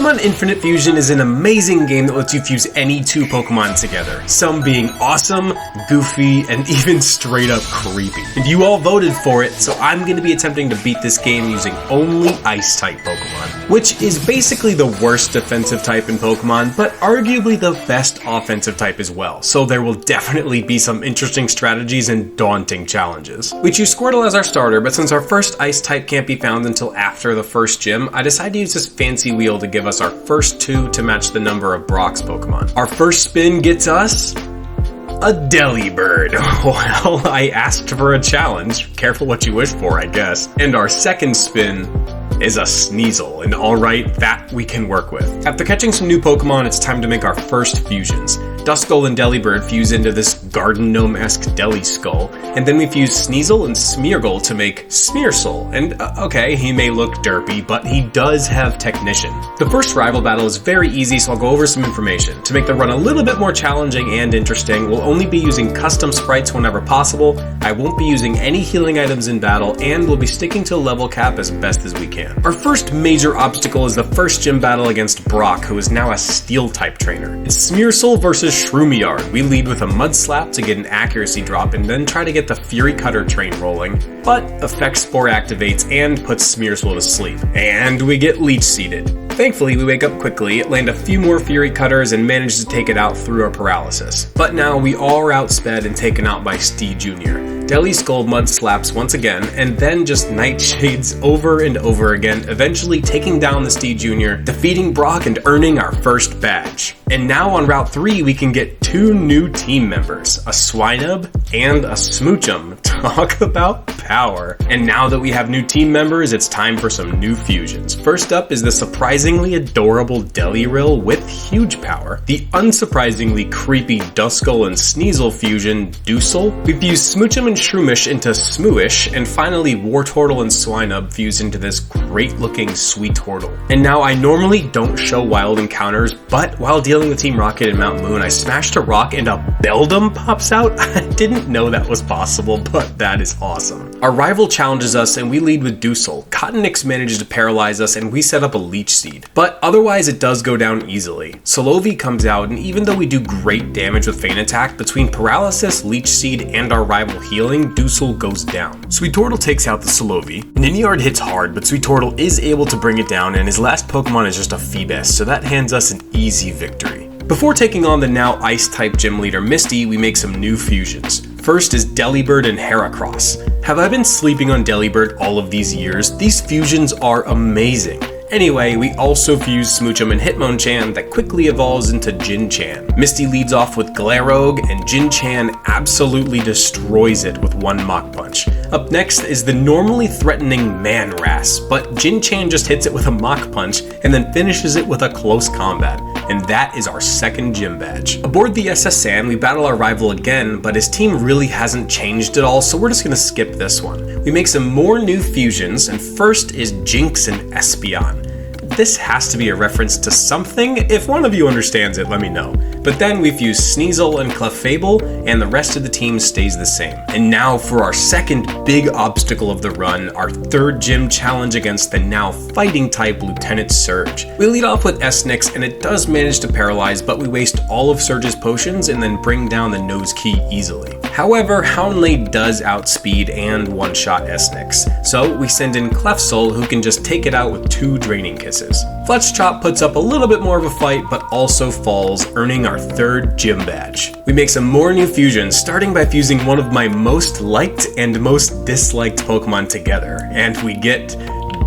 Pokémon Infinite Fusion is an amazing game that lets you fuse any two Pokémon together, some being awesome, goofy, and even straight up creepy. And you all voted for it, so I'm going to be attempting to beat this game using only Ice Type Pokémon, which is basically the worst defensive type in Pokémon, but arguably the best offensive type as well, so there will definitely be some interesting strategies and daunting challenges. We choose Squirtle as our starter, but since our first Ice type can't be found until after the first gym, I decided to use this fancy wheel to give us our first two to match the number of Brock's Pokemon. Our first spin gets us a Delibird. Well, I asked for a challenge. Careful what you wish for, I guess. And our second spin is a Sneasel, and alright, that we can work with. After catching some new Pokemon, it's time to make our first fusions. Duskull and Delibird fuse into this garden gnome-esque Deli Skull, and then we fuse Sneasel and Smeargle to make Smearsoul. And okay, he may look derpy, but he does have Technician. The first rival battle is very easy, so I'll go over some information. To make the run a little bit more challenging and interesting, we'll only be using custom sprites whenever possible, I won't be using any healing items in battle, and we'll be sticking to a level cap as best as we can. Our first major obstacle is the first gym battle against Brock, who is now a Steel-type trainer. It's Smearsoul versus Shroomiard. We lead with a Mud Slap to get an accuracy drop and then try to get the Fury Cutter train rolling, but Effect Spore activates and puts Smearsoul to sleep. And we get Leech Seeded. Thankfully, we wake up quickly, land a few more Fury Cutters, and manage to take it out through our paralysis. But now we all are outsped and taken out by Steed Jr. Deli Skull Mud Slaps once again, and then just Nightshades over and over again, eventually taking down the Steed Jr., defeating Brock and earning our first badge. And now on Route 3, we can get two new team members, a Swinub and a Smoochum. Talk about power. And now that we have new team members, it's time for some new fusions. First up is the surprisingly adorable Delirill with huge power, the unsurprisingly creepy Duskull and Sneasel fusion, Dusel. We fuse Smoochum and Shroomish into Smooish, and finally Wartortle and Swinub fuse into this great looking Sweetortle. And now I normally don't show wild encounters, but while dealing with Team Rocket and Mount Moon, I smashed a rock and a Beldum pops out. I didn't know that was possible, but that is awesome. Our rival challenges us and we lead with Dusel. Cottonix manages to paralyze us and we set up a Leech Seed, but otherwise it does go down easily. Solovie comes out, and even though we do great damage with Feint Attack, between Paralysis, Leech Seed, and our rival healing, Dusel goes down. Sweetortle takes out the Solovie. Niniard hits hard, but Sweetortle is able to bring it down, and his last Pokemon is just a Phoebus, so that hands us an easy victory. Before taking on the now Ice-type gym leader Misty, we make some new fusions. First is Delibird and Heracross. Have I been sleeping on Delibird all of these years? These fusions are amazing. Anyway, we also fuse Smoochum and Hitmonchan that quickly evolves into Jin-Chan. Misty leads off with Glarogue, and Jin-Chan absolutely destroys it with one Mach Punch. Up next is the normally threatening Manras, but Jin-Chan just hits it with a Mach Punch and then finishes it with a close combat. And that is our second gym badge. Aboard the SS San, we battle our rival again, but his team really hasn't changed at all, so we're just gonna skip this one. We make some more new fusions, and first is Jinx and Espeon. This has to be a reference to something. If one of you understands it, let me know. But then we fuse Sneasel and Clefable, and the rest of the team stays the same. And now for our second big obstacle of the run, our third gym challenge against the now fighting type Lieutenant Surge. We lead off with Esnix, and it does manage to paralyze, but we waste all of Surge's potions and then bring down the Nose Key easily. However, Houndlade does outspeed and one-shot Esnix, so we send in Clefsoul, who can just take it out with 2 Draining Kisses. Fletch Chop puts up a little bit more of a fight, but also falls, earning our third gym badge. We make some more new fusions, starting by fusing one of my most liked and most disliked Pokemon together, and we get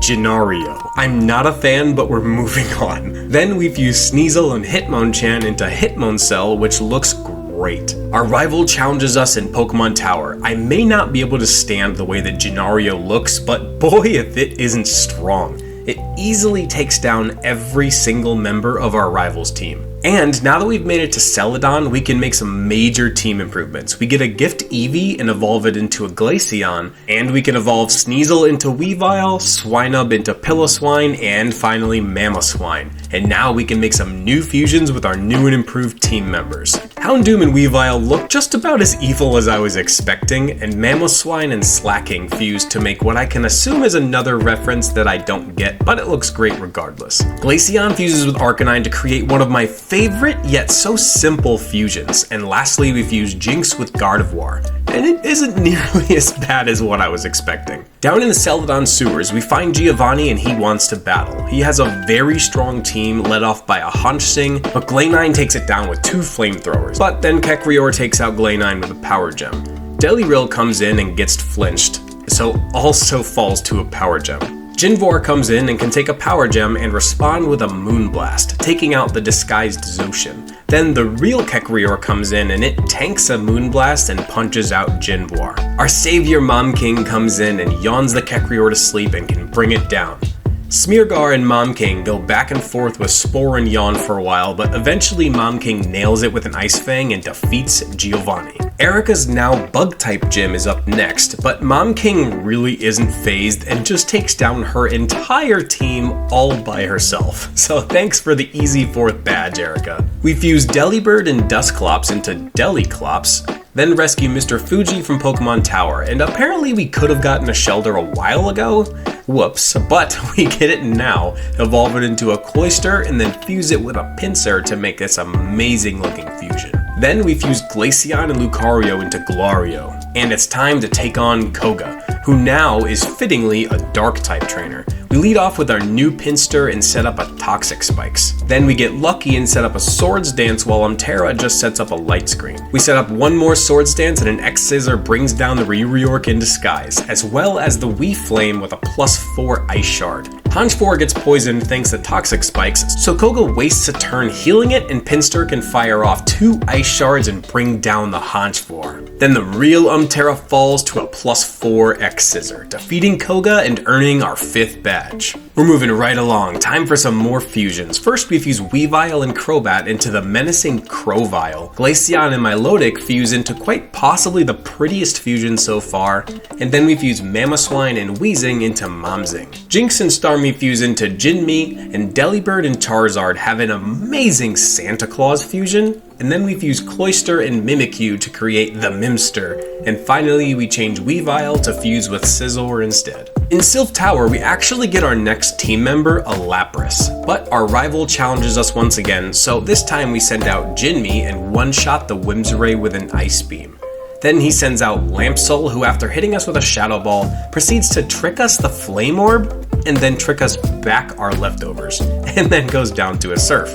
Gennaro. I'm not a fan, but we're moving on. Then we fuse Sneasel and Hitmonchan into Hitmoncel, which looks great. Our rival challenges us in Pokemon Tower. I may not be able to stand the way that Gennaro looks, but boy if it isn't strong. It easily takes down every single member of our rival's team. And now that we've made it to Celadon, we can make some major team improvements. We get a Gift Eevee and evolve it into a Glaceon, and we can evolve Sneasel into Weavile, Swinub into Piloswine, and finally Mamoswine. And now we can make some new fusions with our new and improved team members. Houndoom and Weavile look just about as evil as I was expecting, and Mamoswine and Slacking fuse to make what I can assume is another reference that I don't get, but it looks great regardless. Glaceon fuses with Arcanine to create one of my favorite yet so simple fusions, and lastly we fuse Jinx with Gardevoir, and it isn't nearly as bad as what I was expecting. Down in the Celadon sewers, we find Giovanni and he wants to battle. He has a very strong team led off by a Honchsing, but Glaynine takes it down with 2 flamethrowers. But then Kekrior takes out Glaynine with a Power Gem. Delirill comes in and gets flinched, so also falls to a Power Gem. Jinvor comes in and can take a Power Gem and respond with a Moonblast, taking out the disguised Zoshin. Then the real Kekrior comes in and it tanks a Moonblast and punches out Jinvor. Our savior Mom King comes in and yawns the Kekrior to sleep and can bring it down. Smeargar and Mom King go back and forth with Spore and Yawn for a while, but eventually Mom King nails it with an Ice Fang and defeats Giovanni. Erica's now Bug-type gym is up next, but Mom King really isn't phased and just takes down her entire team all by herself. So thanks for the easy 4th badge, Erica. We fuse Delibird and Dusclops into Deliclops, then rescue Mr. Fuji from Pokemon Tower, and apparently we could have gotten a Shelter a while ago. Whoops, but we get it now, evolve it into a Cloyster, and then fuse it with a Pinsir to make this amazing looking fusion. Then we fuse Glaceon and Lucario into Glario, and it's time to take on Koga, who now is fittingly a Dark-type trainer. We lead off with our new Pinsir and set up a Toxic Spikes. Then we get lucky and set up a Swords Dance while Umterra just sets up a Light Screen. We set up one more Swords Dance and an X-Scissor brings down the Reork in disguise, as well as the Wii Flame with a +4 Ice Shard. Honchkrow gets poisoned thanks to Toxic Spikes, so Koga wastes a turn healing it and Pinsir can fire off 2 Ice Shards and bring down the Honchkrow. Then the real Umterra falls to a +4 X-Scissor, defeating Koga and earning our 5th badge. We're moving right along, time for some more fusions. First we fuse Weavile and Crobat into the menacing Crovile. Glaceon and Milotic fuse into quite possibly the prettiest fusion so far, and then we fuse Mamoswine and Weezing into Momzing. Jinx and Starmie fuse into Jinmi, and Delibird and Charizard have an amazing Santa Claus fusion, and then we fuse Cloyster and Mimikyu to create the Mimster, and finally we change Weavile to fuse with Scizor instead. In Silph Tower, we actually get our next team member, a Lapras, but our rival challenges us once again, so this time we send out Jinmi and one-shot the Whimsray with an Ice Beam. Then he sends out Lampsoul, who after hitting us with a Shadow Ball, proceeds to trick us the Flame Orb, and then trick us back our leftovers, and then goes down to a Surf.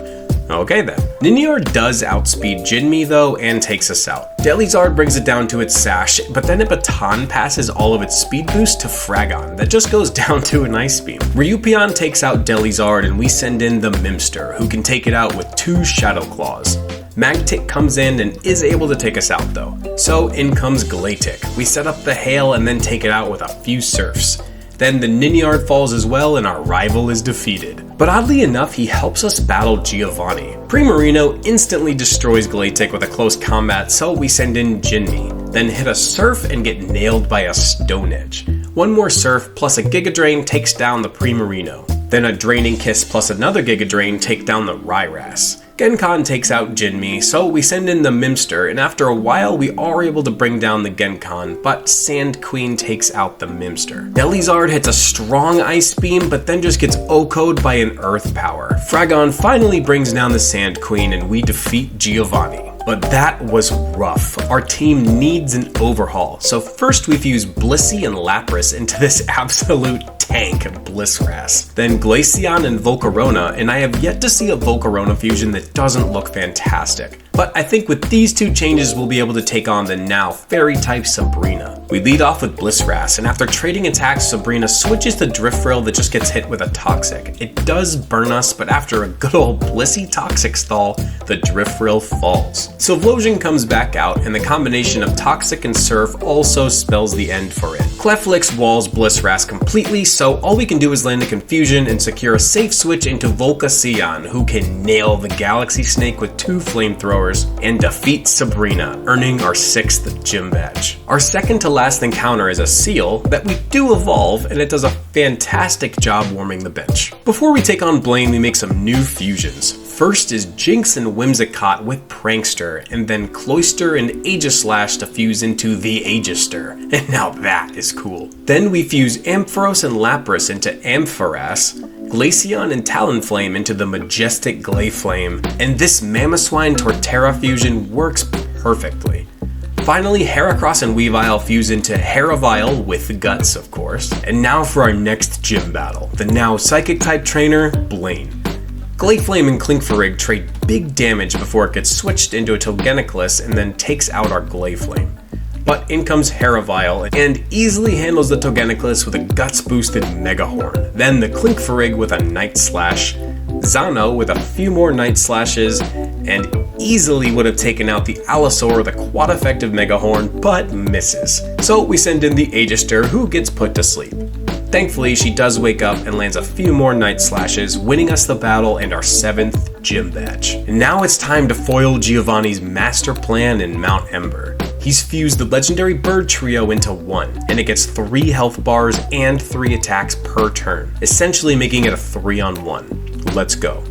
Okay then. Ninjar does outspeed Jinmi though and takes us out. Delizard brings it down to its Sash, but then it baton passes all of its speed boost to Fragon that just goes down to an Ice Beam. Ryupion takes out Delizard and we send in the Mimster, who can take it out with 2 Shadow Claws. Magtic comes in and is able to take us out though. So in comes Glatic. We set up the Hail and then take it out with a few Surfs. Then the Ninjard falls as well and our rival is defeated. But oddly enough, he helps us battle Giovanni. Primarino instantly destroys Glatic with a close combat, so we send in Jinmi, then hit a Surf and get nailed by a Stone Edge. One more Surf plus a Giga Drain takes down the Primarino. Then a Draining Kiss plus another Giga Drain take down the Ryras. Genkan takes out Jinmi, so we send in the Mimster, and after a while we are able to bring down the Genkan, but Sand Queen takes out the Mimster. Delizard hits a strong Ice Beam, but then just gets OHKO'd by an Earth Power. Fragon finally brings down the Sand Queen, and we defeat Giovanni. But that was rough. Our team needs an overhaul, so first we fuse Blissey and Lapras into this absolute tank of Blissras. Then Glaceon and Volcarona, and I have yet to see a Volcarona fusion that doesn't look fantastic. But I think with these 2 changes we'll be able to take on the now Fairy-type Sabrina. We lead off with Blissras, and after trading attacks, Sabrina switches to Driftrill that just gets hit with a Toxic. It does burn us, but after a good old Blissey Toxic stall, the Driftrill falls. Sylvlosion comes back out, and the combination of Toxic and Surf also spells the end for it. Cleflix walls Blissras completely, so all we can do is land a confusion and secure a safe switch into Volcasion, who can nail the Galaxy Snake with 2 flamethrowers and defeat Sabrina, earning our 6th gym badge. Our second to last encounter is a seal that we do evolve, and it does a fantastic job warming the bench. Before we take on Blaine, we make some new fusions. First is Jinx and Whimsicott with Prankster, and then Cloyster and Aegislash to fuse into the Aegister, and now that is cool. Then we fuse Ampharos and Lapras into Ampharas, Glaceon and Talonflame into the majestic Glayflame, and this Mamoswine Torterra fusion works perfectly. Finally, Heracross and Weavile fuse into Herravile with Guts, of course. And now for our next gym battle, the now Psychic-type trainer, Blaine. Glayflame and Klinkfurig trade big damage before it gets switched into a Togeniculus and then takes out our Glayflame. But in comes Herravile and easily handles the Togeniculus with a Guts-boosted Mega Horn. Then the Klinkfurig with a Night Slash, Zano with a few more Night Slashes, and easily would have taken out the Allosaur with a quad-effective Mega Horn, but misses. So we send in the Aegister, who gets put to sleep. Thankfully, she does wake up and lands a few more Night Slashes, winning us the battle and our 7th gym badge. And now it's time to foil Giovanni's master plan in Mount Ember. He's fused the legendary bird trio into 1, and it gets 3 health bars and 3 attacks per turn, essentially making it a 3-on-1. Let's go.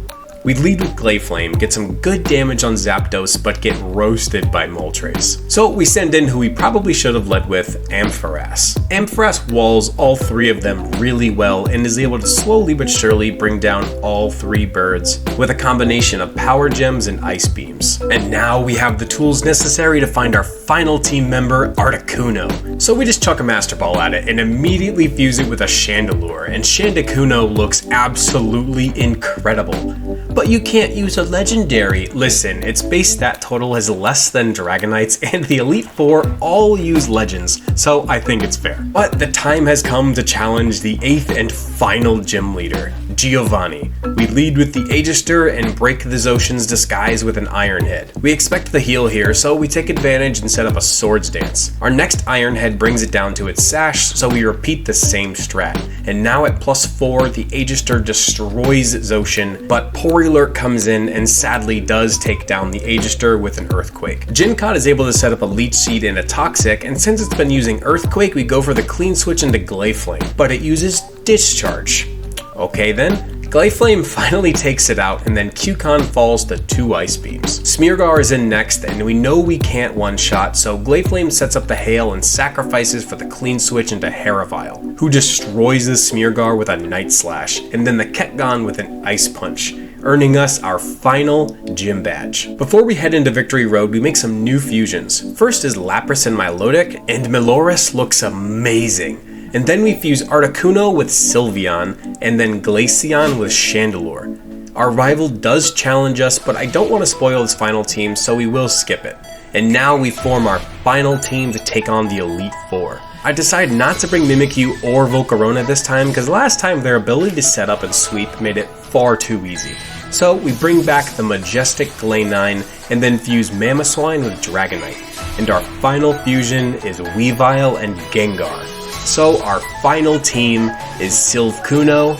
We lead with Glayflame, get some good damage on Zapdos, but get roasted by Moltres. So we send in who we probably should have led with, Ampharas. Ampharas walls all 3 of them really well and is able to slowly but surely bring down all 3 birds with a combination of Power Gems and Ice Beams. And now we have the tools necessary to find our final team member, Articuno. So we just chuck a Master Ball at it and immediately fuse it with a Chandelure, and Chandacuno looks absolutely incredible. But you can't use a legendary. Listen, its base stat total is less than Dragonites, and the Elite Four all use legends, so I think it's fair. But the time has come to challenge the 8th and final gym leader, Giovanni. We lead with the Aegister and break the Zoshin's disguise with an Iron Head. We expect the heal here, so we take advantage and set up a Swords Dance. Our next Iron Head brings it down to its sash, so we repeat the same strat. And now at +4, the Aegister destroys Zoshin, but Poryalert comes in and sadly does take down the Aegister with an Earthquake. Jincot is able to set up a Leech Seed and a Toxic, and since it's been using Earthquake, we go for the clean switch into Glayflame, but it uses Discharge. Okay then, Glayflame finally takes it out, and then Cubone falls to 2 Ice Beams. Smeargar is in next, and we know we can't one-shot, so Glayflame sets up the Hail and sacrifices for the clean switch into Herravile, who destroys the Smeargar with a Night Slash, and then the Ketgon with an Ice Punch, earning us our final gym badge. Before we head into Victory Road, we make some new fusions. First is Lapras and Milotic, and Melores looks amazing. And then we fuse Articuno with Sylveon, and then Glaceon with Chandelure. Our rival does challenge us, but I don't want to spoil his final team, so we will skip it. And now we form our final team to take on the Elite Four. I decided not to bring Mimikyu or Volcarona this time, because last time their ability to set up and sweep made it far too easy. So we bring back the majestic Glaynine, and then fuse Mamoswine with Dragonite. And our final fusion is Weavile and Gengar. So our final team is Silph Co,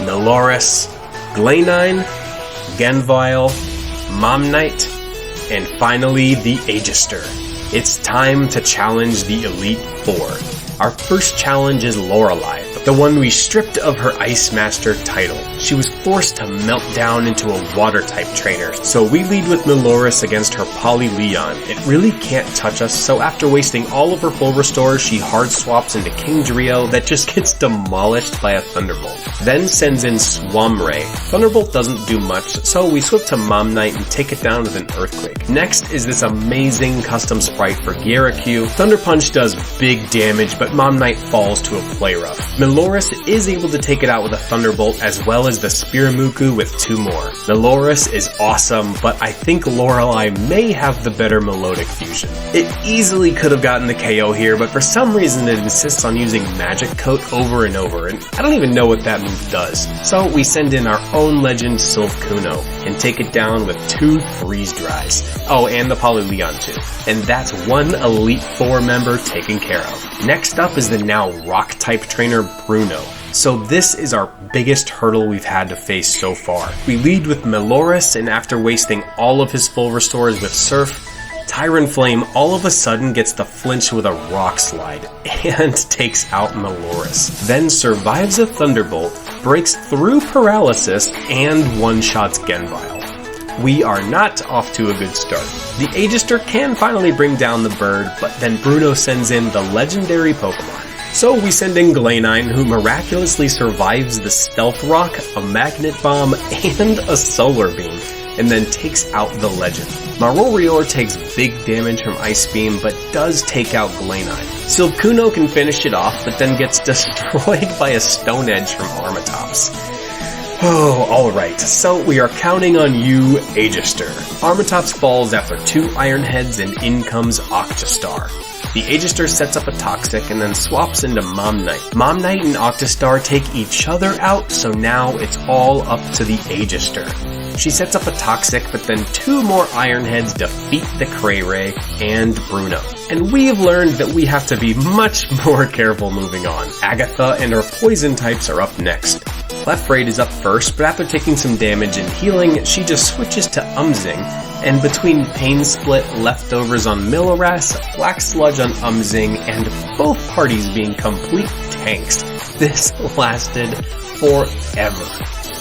Melores, Glaynine, Genvile, Momnite, and finally the Aegister. It's time to challenge the Elite Four. Our first challenge is Lorelei, the one we stripped of her Ice Master title. She was forced to melt down into a Water-type trainer, so we lead with Melores against her Polyleon. It really can't touch us, so after wasting all of her full restores, she hard swaps into Kingdrio that just gets demolished by a Thunderbolt. Then sends in Swamray. Thunderbolt doesn't do much, so we switch to Momnite and take it down with an Earthquake. Next is this amazing custom sprite for Gyaraku. Thunder Punch does big damage, but Momnite falls to a Play Rough. Melores is able to take it out with a Thunderbolt as well as the Spiramuku with 2 more. Melores is awesome, but I think Lorelei may have the better Melodic fusion. It easily could have gotten the KO here, but for some reason it insists on using Magic Coat over and over, and I don't even know what that move does. So we send in our own legend Silph Co and take it down with 2 Freeze Dries. Oh, and the Polyleon too. And that's 1 Elite Four member taken care of. Next up is the now Rock-type trainer Bruno. So this is our biggest hurdle we've had to face so far. We lead with Meloris, and after wasting all of his full restores with Silph, Tyrant Flame all of a sudden gets the flinch with a Rock Slide and takes out Meloris. Then survives a Thunderbolt, breaks through Paralysis, and one-shots Genvile. We are not off to a good start. The Aegister can finally bring down the bird, but then Bruno sends in the legendary Pokemon. So we send in Glainine, who miraculously survives the Stealth Rock, a Magnet Bomb, and a Solar Beam, and then takes out the legend. Marorior takes big damage from Ice Beam, but does take out Glainine. Silph Co can finish it off, but then gets destroyed by a Stone Edge from Armatops. Oh, alright, so we are counting on you, Aegister. Armatops falls after 2 Iron Heads and in comes Octostar. The Aegister sets up a Toxic and then swaps into Momnite. Momnite and Octostar take each other out, so now it's all up to the Aegister. She sets up a Toxic, but then 2 more Iron Heads defeat the Cray and Bruno. And we have learned that we have to be much more careful moving on. Agatha and her Poison types are up next. Clefairy is up first, but after taking some damage and healing, she just switches to Umzing, and between Pain Split, leftovers on Milloras, Black Sludge on Umzing, and both parties being complete tanks, this lasted forever.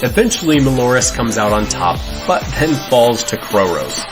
Eventually Meloris comes out on top, but then falls to Kroros.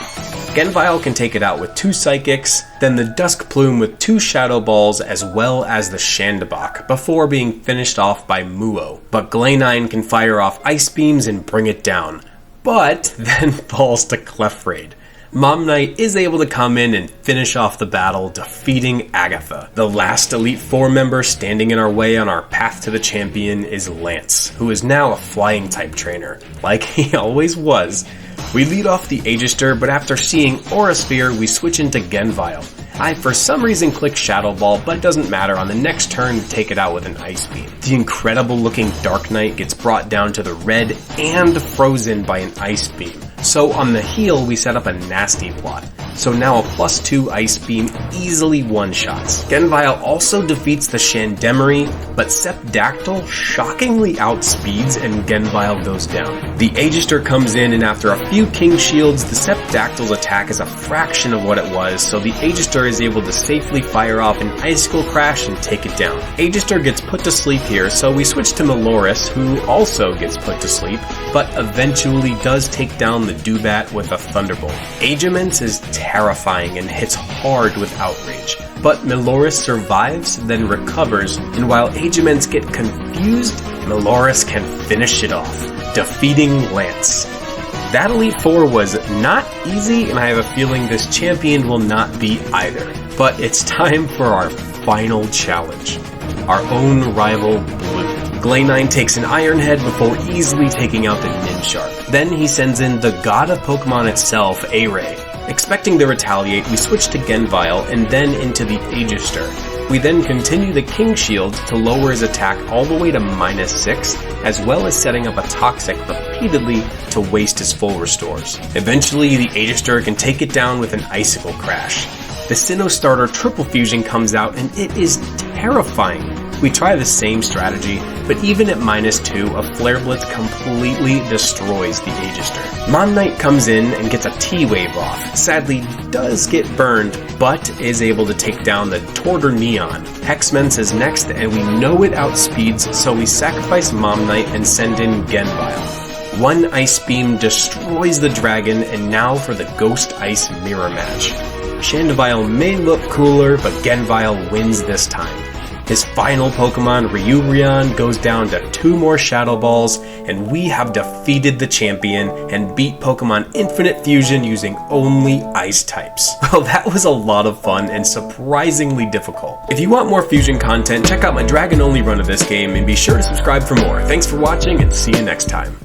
Genvile can take it out with 2 Psychics, then the Dusk Plume with 2 Shadow Balls as well as the Shandabok, before being finished off by Muo. But Glainine can fire off Ice Beams and bring it down, but then falls to Clefairy. Momnite is able to come in and finish off the battle, defeating Agatha. The last Elite Four member standing in our way on our path to the champion is Lance, who is now a Flying type trainer, like he always was. We lead off the Aegister, but after seeing Aura Sphere, we switch into Genvile. I for some reason click Shadow Ball, but it doesn't matter, on the next turn take it out with an Ice Beam. The incredible looking Dark Knight gets brought down to the red and frozen by an Ice Beam. So on the heal we set up a Nasty Plot. So now a +2 Ice Beam easily one-shots. Genvile also defeats the Shandemery, but Sepdactyl shockingly outspeeds and Genvile goes down. The Aegister comes in, and after a few King Shields, the Sepdactyl's attack is a fraction of what it was, so the Aegister is able to safely fire off an Icicle Crash and take it down. Aegister gets put to sleep here, so we switch to Meloris, who also gets put to sleep, but eventually does take down the Dewbat with a Thunderbolt. Aegiments is terrifying and hits hard with Outrage, but Meloris survives, then recovers, and while Aegiments get confused, Meloris can finish it off, defeating Lance. That Elite Four was not easy, and I have a feeling this champion will not be either. But it's time for our final challenge. Our own rival, Blue. Glainine takes an Iron Head before easily taking out the Ninsharp. Then he sends in the god of Pokemon itself, A-Ray. Expecting to retaliate, we switch to Genvile and then into the Aegister. We then continue the King Shield to lower his attack all the way to -6, as well as setting up a Toxic repeatedly to waste his full restores. Eventually, the Aegister can take it down with an Icicle Crash. The Sinnoh Starter Triple Fusion comes out and it is terrifying. We try the same strategy, but even at -2, a Flare Blitz completely destroys the Aegister. Momnite comes in and gets a T-Wave off, sadly does get burned, but is able to take down the Torter Neon. Hexments is next, and we know it outspeeds, so we sacrifice Momnite and send in Genvile. One Ice Beam destroys the dragon, and now for the Ghost Ice Mirror match. Shandevile may look cooler, but Genvile wins this time. His final Pokemon, Ryubrion, goes down to 2 more Shadow Balls, and we have defeated the champion and beat Pokémon Infinite Fusion using only Ice types. Well, that was a lot of fun and surprisingly difficult. If you want more Fusion content, check out my Dragon-only run of this game, and be sure to subscribe for more. Thanks for watching, and see you next time.